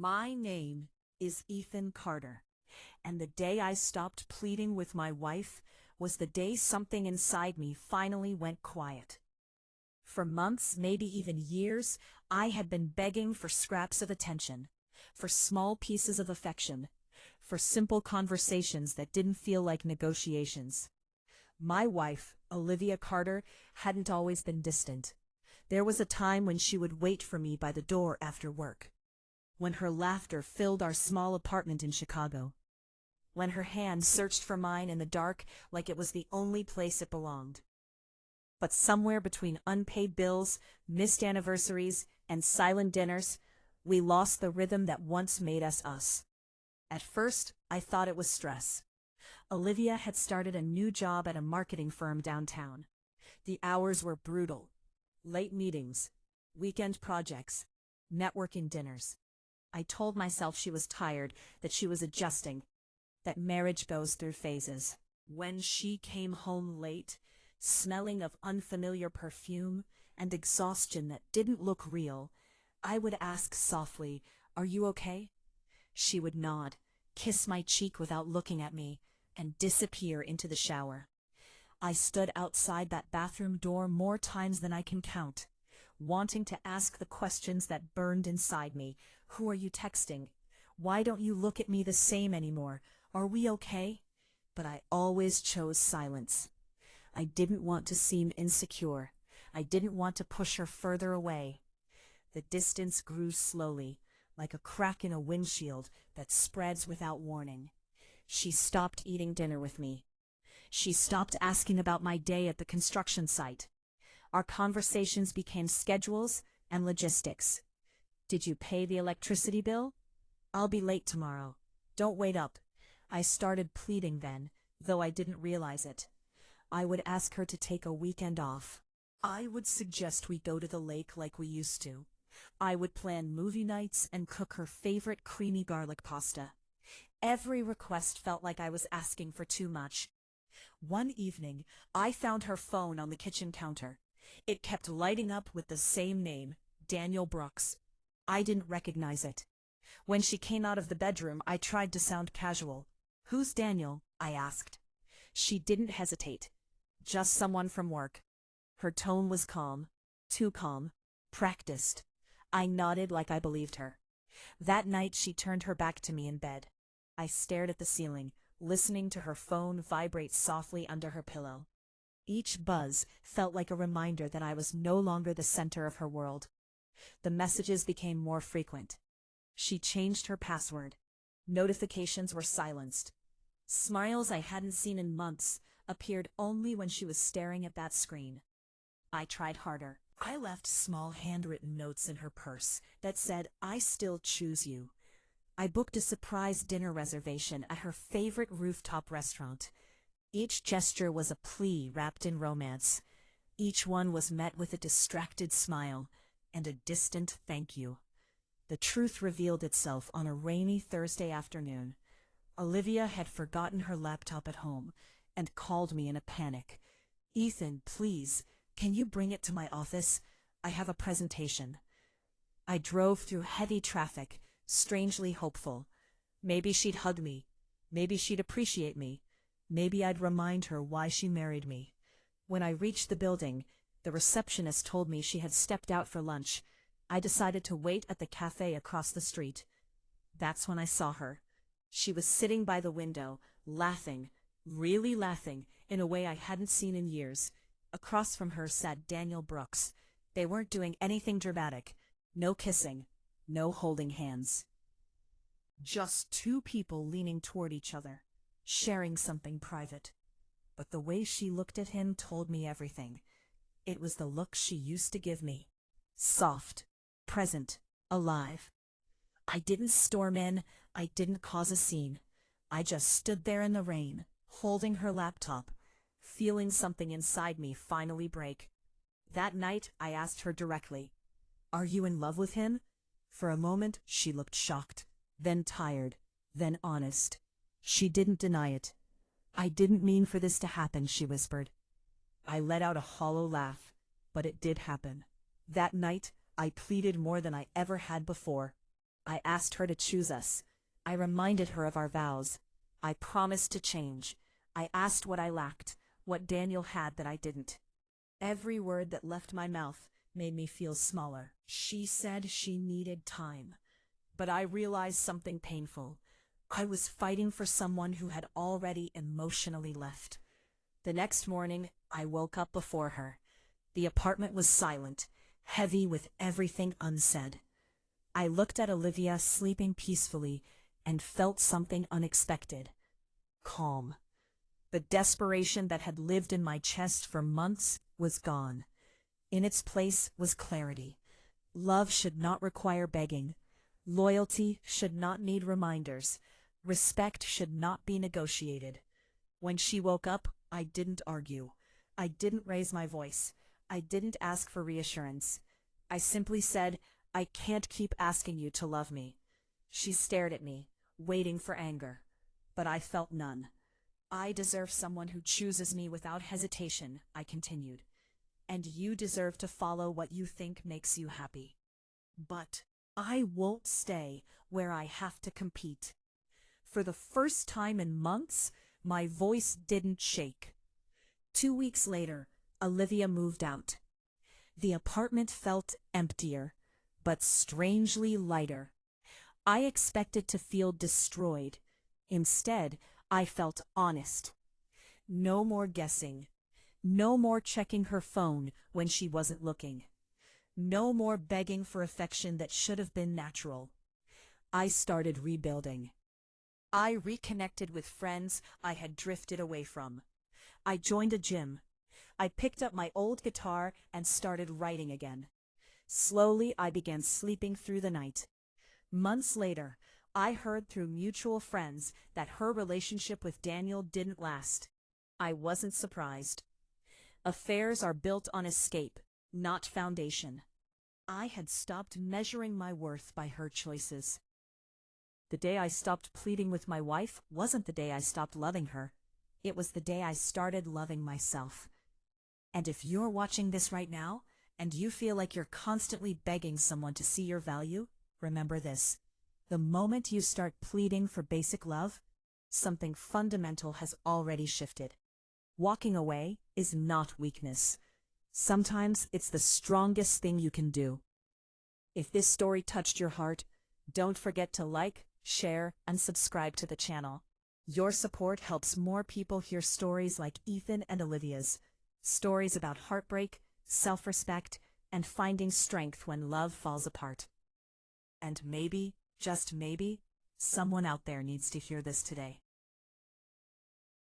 My name is Ethan Carter, and the day I stopped pleading with my wife was the day something inside me finally went quiet. For months, maybe even years, I had been begging for scraps of attention, for small pieces of affection, for simple conversations that didn't feel like negotiations. My wife, Olivia Carter, hadn't always been distant. There was a time when she would wait for me by the door after work, when her laughter filled our small apartment in Chicago, when her hand searched for mine in the dark like it was the only place it belonged. But somewhere between unpaid bills, missed anniversaries, and silent dinners, we lost the rhythm that once made us us. At first, I thought it was stress. Olivia had started a new job at a marketing firm downtown. The hours were brutal. Late meetings, weekend projects, networking dinners. I told myself she was tired, that she was adjusting, that marriage goes through phases. When she came home late, smelling of unfamiliar perfume and exhaustion that didn't look real, I would ask softly, "Are you okay?" She would nod, kiss my cheek without looking at me, and disappear into the shower. I stood outside that bathroom door more times than I can count, wanting to ask the questions that burned inside me. Who are you texting? Why don't you look at me the same anymore? Are we okay? But I always chose silence. I didn't want to seem insecure. I didn't want to push her further away. The distance grew slowly, like a crack in a windshield that spreads without warning. She stopped eating dinner with me. She stopped asking about my day at the construction site. Our conversations became schedules and logistics. Did you pay the electricity bill? I'll be late tomorrow. Don't wait up. I started pleading then, though I didn't realize it. I would ask her to take a weekend off. I would suggest we go to the lake like we used to. I would plan movie nights and cook her favorite creamy garlic pasta. Every request felt like I was asking for too much. One evening, I found her phone on the kitchen counter. It kept lighting up with the same name, Daniel Brooks. I didn't recognize it. When she came out of the bedroom, I tried to sound casual. "Who's Daniel?" I asked. She didn't hesitate. "Just someone from work." Her tone was calm, too calm, practiced. I nodded like I believed her. That night she turned her back to me in bed. I stared at the ceiling, listening to her phone vibrate softly under her pillow. Each buzz felt like a reminder that I was no longer the center of her world. The messages became more frequent. She changed her password. Notifications were silenced. Smiles I hadn't seen in months appeared only when she was staring at that screen. I tried harder. I left small handwritten notes in her purse that said, "I still choose you." I booked a surprise dinner reservation at her favorite rooftop restaurant. Each gesture was a plea wrapped in romance. Each one was met with a distracted smile and a distant thank you. The truth revealed itself on a rainy Thursday afternoon. Olivia had forgotten her laptop at home and called me in a panic. "Ethan, please, can you bring it to my office? I have a presentation." I drove through heavy traffic, strangely hopeful. Maybe she'd hug me. Maybe she'd appreciate me. Maybe I'd remind her why she married me. When I reached the building, the receptionist told me she had stepped out for lunch. I decided to wait at the cafe across the street. That's when I saw her. She was sitting by the window, laughing, really laughing, in a way I hadn't seen in years. Across from her sat Daniel Brooks. They weren't doing anything dramatic. No kissing. No holding hands. Just two people leaning toward each other, sharing something private. But the way she looked at him told me everything. It was the look she used to give me. Soft, present, alive. I didn't storm in. I didn't cause a scene. I just stood there in the rain, holding her laptop, feeling something inside me finally break. That night, I asked her directly, "Are you in love with him?" For a moment, she looked shocked, then tired, then honest. She didn't deny it. "I didn't mean for this to happen," she whispered. I let out a hollow laugh, but it did happen. That night, I pleaded more than I ever had before. I asked her to choose us. I reminded her of our vows. I promised to change. I asked what I lacked, what Daniel had that I didn't. Every word that left my mouth made me feel smaller. She said she needed time. But I realized something painful. I was fighting for someone who had already emotionally left. The next morning, I woke up before her. The apartment was silent, heavy with everything unsaid. I looked at Olivia sleeping peacefully and felt something unexpected. Calm. The desperation that had lived in my chest for months was gone. In its place was clarity. Love should not require begging. Loyalty should not need reminders. Respect should not be negotiated. When she woke up, I didn't argue. I didn't raise my voice. I didn't ask for reassurance. I simply said, "I can't keep asking you to love me." She stared at me, waiting for anger. But I felt none. "I deserve someone who chooses me without hesitation," I continued. "And you deserve to follow what you think makes you happy. But I won't stay where I have to compete." For the first time in months, my voice didn't shake. 2 weeks later, Olivia moved out. The apartment felt emptier, but strangely lighter. I expected to feel destroyed. Instead, I felt honest. No more guessing. No more checking her phone when she wasn't looking. No more begging for affection that should have been natural. I started rebuilding. I reconnected with friends I had drifted away from. I joined a gym. I picked up my old guitar and started writing again. Slowly, I began sleeping through the night. Months later, I heard through mutual friends that her relationship with Daniel didn't last. I wasn't surprised. Affairs are built on escape, not foundation. I had stopped measuring my worth by her choices. The day I stopped pleading with my wife wasn't the day I stopped loving her. It was the day I started loving myself. And if you're watching this right now, and you feel like you're constantly begging someone to see your value, remember this. The moment you start pleading for basic love, something fundamental has already shifted. Walking away is not weakness. Sometimes it's the strongest thing you can do. If this story touched your heart, don't forget to like, share, and subscribe to the channel. Your support helps more people hear stories like Ethan and Olivia's. Stories about heartbreak, self-respect, and finding strength when love falls apart. And maybe, just maybe, someone out there needs to hear this today.